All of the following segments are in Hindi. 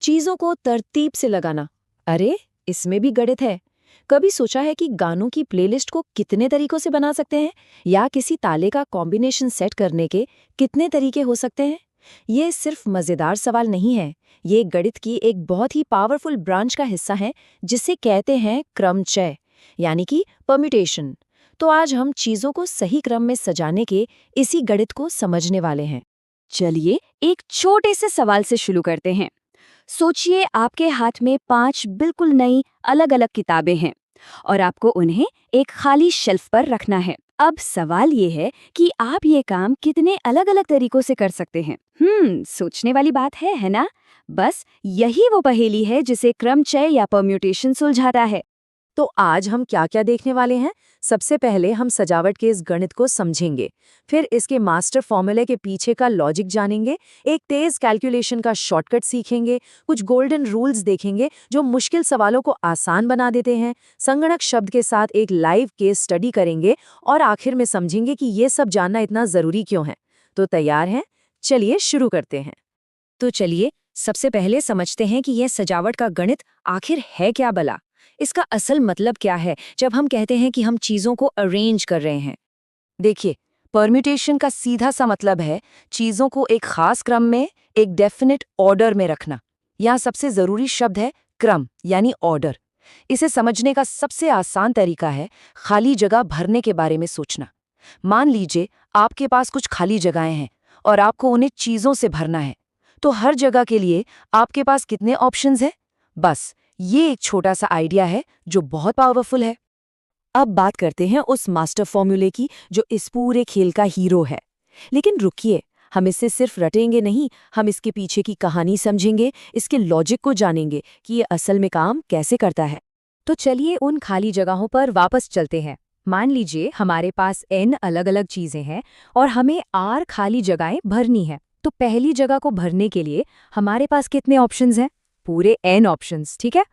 चीजों को तरतीब से लगाना। अरे, इसमें भी गणित है। कभी सोचा है कि गानों की प्लेलिस्ट को कितने तरीकों से बना सकते हैं, या किसी ताले का कॉम्बिनेशन सेट करने के कितने तरीके हो सकते हैं? ये सिर्फ मजेदार सवाल नहीं है, ये गणित की एक बहुत ही पावरफुल ब्रांच का हिस्सा है, जिसे कहते हैं क्रमचय, यानी कि परम्यूटेशन। तो आज हम चीजों को सही क्रम में सजाने के इसी गणित को समझने वाले हैं। चलिए एक छोटे से सवाल से शुरू करते हैं। सोचिए आपके हाथ में 5 बिल्कुल नई अलग अलग किताबें हैं और आपको उन्हें एक खाली शेल्फ पर रखना है। अब सवाल ये है कि आप ये काम कितने अलग अलग तरीकों से कर सकते हैं। सोचने वाली बात है ना? बस यही वो पहेली है जिसे क्रमचय या परम्यूटेशन सुलझाता है। तो आज हम क्या क्या देखने वाले हैं? सबसे पहले हम सजावट के इस गणित को समझेंगे, फिर इसके मास्टर फॉर्मूले के पीछे का लॉजिक जानेंगे, एक तेज कैलकुलेशन का शॉर्टकट सीखेंगे, कुछ गोल्डन रूल्स देखेंगे जो मुश्किल सवालों को आसान बना देते हैं, संगणक शब्द के साथ एक लाइव केस स्टडी करेंगे और आखिर में समझेंगे कि ये सब जानना इतना जरूरी क्यों है। तो तैयार हैं? चलिए शुरू करते हैं। तो चलिए सबसे पहले समझते हैं कि यह सजावट का गणित आखिर है क्या भला। इसका असल मतलब क्या है जब हम कहते हैं कि हम चीजों को अरेंज कर रहे हैं? देखिए, परम्यूटेशन का सीधा सा मतलब है चीजों को एक खास क्रम में, एक डेफिनेट ऑर्डर में रखना। यहाँ सबसे जरूरी शब्द है क्रम, यानी ऑर्डर। इसे समझने का सबसे आसान तरीका है खाली जगह भरने के बारे में सोचना। मान लीजिए आपके पास कुछ खाली जगहें हैं और आपको उन्हें चीजों से भरना है। तो हर जगह के लिए आपके पास कितने ऑप्शंस हैं? बस ये एक छोटा सा आइडिया है जो बहुत पावरफुल है। अब बात करते हैं उस मास्टर फॉर्मूले की जो इस पूरे खेल का हीरो है। लेकिन रुकिए, हम इससे सिर्फ रटेंगे नहीं, हम इसके पीछे की कहानी समझेंगे, इसके लॉजिक को जानेंगे कि ये असल में काम कैसे करता है। तो चलिए उन खाली जगहों पर वापस चलते हैं। मान लीजिए हमारे पास n अलग अलग चीजें हैं और हमें r खाली जगहें भरनी है। तो पहली जगह को भरने के लिए हमारे पास कितने ऑप्शंस हैं? पूरे n ऑप्शंस, ठीक है।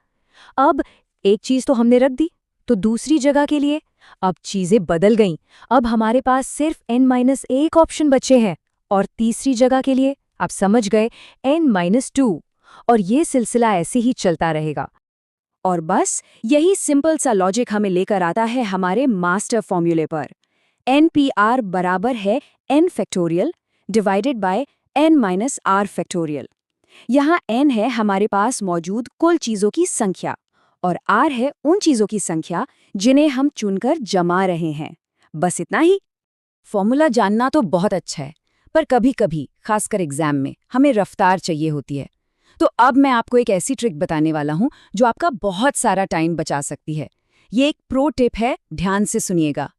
अब एक चीज तो हमने रख दी, तो दूसरी जगह के लिए अब चीजें बदल गईं। अब हमारे पास सिर्फ n-1 ऑप्शन बचे हैं। और तीसरी जगह के लिए आप समझ गए, n-2। और ये सिलसिला ऐसे ही चलता रहेगा। और बस यही सिंपल सा लॉजिक हमें लेकर आता है हमारे मास्टर फॉर्मूले पर। npr बराबर है n factorial divided by n-r factorial. यहाँ n है हमारे पास मौजूद कुल चीजों की संख्या और r है उन चीजों की संख्या जिन्हें हम चुनकर जमा रहे हैं। बस इतना ही। फॉर्मूला जानना तो बहुत अच्छा है, पर कभी-कभी, खासकर एग्जाम में, हमें रफ्तार चाहिए होती है। तो अब मैं आपको एक ऐसी ट्रिक बताने वाला हूँ जो आपका बहुत सारा टाइम बचा सकती है। ये एक प्रो टिप है, ध्यान से सुनिएगा।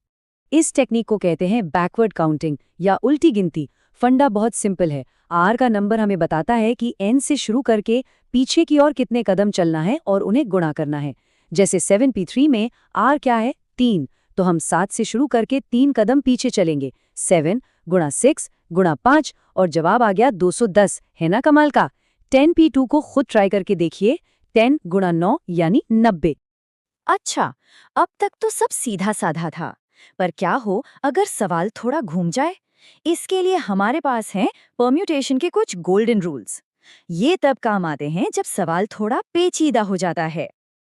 इस टेक्निक को कहते हैं बैकवर्ड काउंटिंग या उल्टी गिनती। फंडा बहुत सिंपल है। आर का नंबर हमें बताता है कि एन से शुरू करके पीछे की ओर कितने कदम चलना है और उन्हें गुणा करना है। जैसे 7p3 में आर क्या है? 3। तो हम 7 से शुरू करके 3 कदम पीछे चलेंगे। 7 गुणा 6 गुणा 5 और जवाब आ गया 210। है ना कमाल का? 10p2 को खुद ट्राई करके देखिए। 10 गुणा 9 यानी 90। अच्छा, अब तक तो सब सीधा साधा था, पर क्या हो अगर सवाल थोड़ा घूम जाए? इसके लिए हमारे पास हैं परम्यूटेशन के कुछ गोल्डन रूल्स। ये तब काम आते हैं जब सवाल थोड़ा पेचीदा हो जाता है।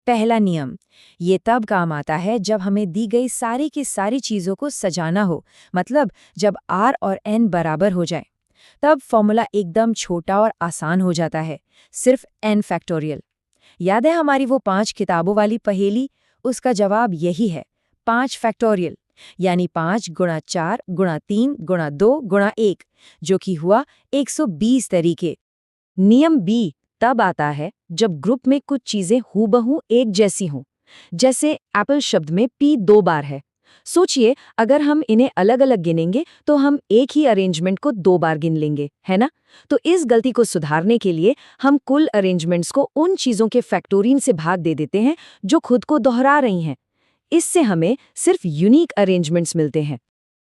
पहला नियम, ये तब काम आता है जब हमें दी गई सारी की सारी चीजों को सजाना हो, मतलब जब r और n बराबर हो जाए। तब फॉर्मूला एकदम छोटा और आसान हो जाता है, सिर्फ n फैक्टोरियल। याद है हमारी वो 5 किताबों वाली पहेली? उसका जवाब यही है, 5 फैक्टोरियल, यानी 5 गुणा 4 गुणा 3 गुणा 2 गुणा 1, जो कि हुआ 120 तरीके। नियम बी तब आता है जब ग्रुप में कुछ चीजें हूबहू एक जैसी हों। जैसे एप्पल शब्द में p 2 बार है। सोचिए अगर हम इन्हें अलग अलग गिनेंगे तो हम एक ही अरेंजमेंट को 2 बार गिन लेंगे, है ना? तो इस गलती को सुधारने के लिए हम कुल अरेंजमेंट्स को उन चीजों के फैक्टोरियल से भाग दे देते हैं जो खुद को दोहरा रही हैं। इससे हमें सिर्फ यूनिक अरेंजमेंट्स मिलते हैं।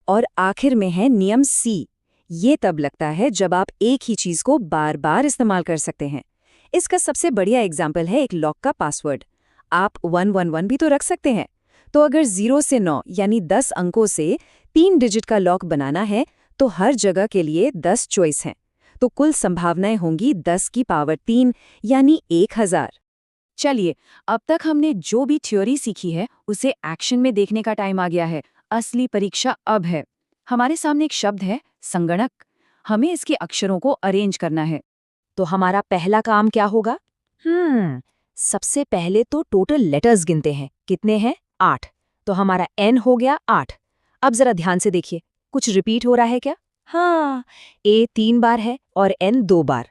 और आखिर में है नियम सी। ये तब लगता है जब आप एक ही चीज को बार बार इस्तेमाल कर सकते हैं। इसका सबसे बढ़िया एग्जाम्पल है एक लॉक का पासवर्ड। आप 111 भी तो रख सकते हैं। तो अगर 0 से 9 यानी 10 अंकों से 3 डिजिट का लॉक बनाना है तो हर जगह के लिए 10 चॉइस हैं। तो कुल संभावनाएं होंगी 10 की पावर 3 यानी 1000। चलिए, अब तक हमने जो भी थ्योरी सीखी है उसे एक्शन में देखने का टाइम आ गया है। असली परीक्षा अब है। हमारे सामने एक शब्द है, संगणक। हमें इसके अक्षरों को अरेंज करना है। तो हमारा पहला काम क्या होगा? सबसे पहले तो टोटल लेटर्स गिनते हैं। कितने हैं? 8। तो हमारा N हो गया 8। अब जरा ध्यान से देखिए, कुछ रिपीट हो रहा है क्या? हाँ, A 3 बार है और N 2 बार।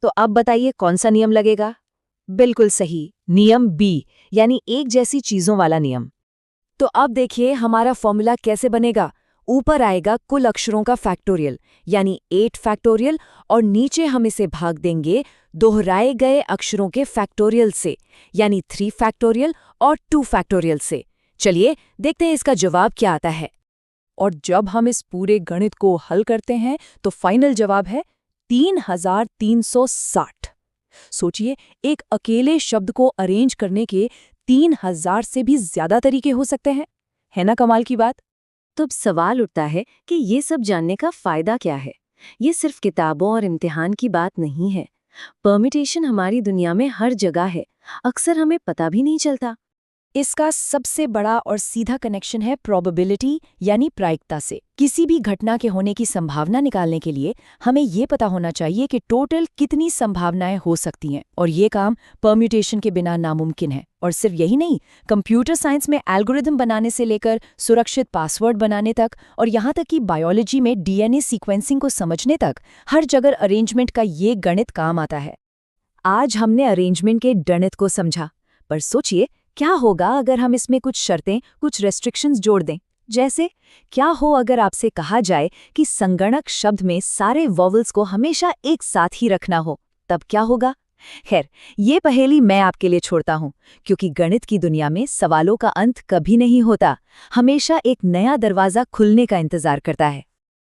तो अब बताइए कौन सा नियम लगेगा? बिल्कुल सही, नियम B, यानी एक जैसी चीजों वाला नियम। तो अब देखिए हमारा फॉर्मूला कैसे बनेगा। ऊपर आएगा कुल अक्षरों का फैक्टोरियल, यानी 8 फैक्टोरियल, और नीचे हम इसे भाग देंगे दोहराए गए अक्षरों के फैक्टोरियल से, यानी 3 फैक्टोरियल और 2 फैक्टोरियल से। चलिए देखते हैं इसका जवाब क्या आता है। और जब हम इस पूरे गणित को हल करते हैं तो फाइनल जवाब है 3360। सोचिए, एक अकेले शब्द को अरेंज करने के 3000 से भी ज्यादा तरीके हो सकते हैं। है ना कमाल की बात? तो अब सवाल उठता है कि ये सब जानने का फायदा क्या है? ये सिर्फ किताबों और इम्तिहान की बात नहीं है। परम्यूटेशन हमारी दुनिया में हर जगह है, अक्सर हमें पता भी नहीं चलता। इसका सबसे बड़ा और सीधा कनेक्शन है प्रोबेबिलिटी यानी प्रायिकता से। किसी भी घटना के होने की संभावना निकालने के लिए हमें ये पता होना चाहिए कि टोटल कितनी संभावनाएं हो सकती हैं, और ये काम परम्यूटेशन के बिना नामुमकिन है। और सिर्फ यही नहीं, कंप्यूटर साइंस में एल्गोरिदम बनाने से लेकर सुरक्षित पासवर्ड बनाने तक, और यहाँ तक कि बायोलॉजी में डीएनए सीक्वेंसिंग को समझने तक, हर जगह अरेंजमेंट का ये गणित काम आता है। आज हमने अरेंजमेंट के गणित को समझा, पर सोचिए क्या होगा अगर हम इसमें कुछ शर्तें, कुछ रेस्ट्रिक्शंस जोड़ दें। जैसे, क्या हो अगर आपसे कहा जाए कि संगणक शब्द में सारे वॉवल्स को हमेशा एक साथ ही रखना हो, तब क्या होगा? खैर, ये पहेली मैं आपके लिए छोड़ता हूँ, क्योंकि गणित की दुनिया में सवालों का अंत कभी नहीं होता। हमेशा एक नया दरवाजा खुलने का इंतजार करता है।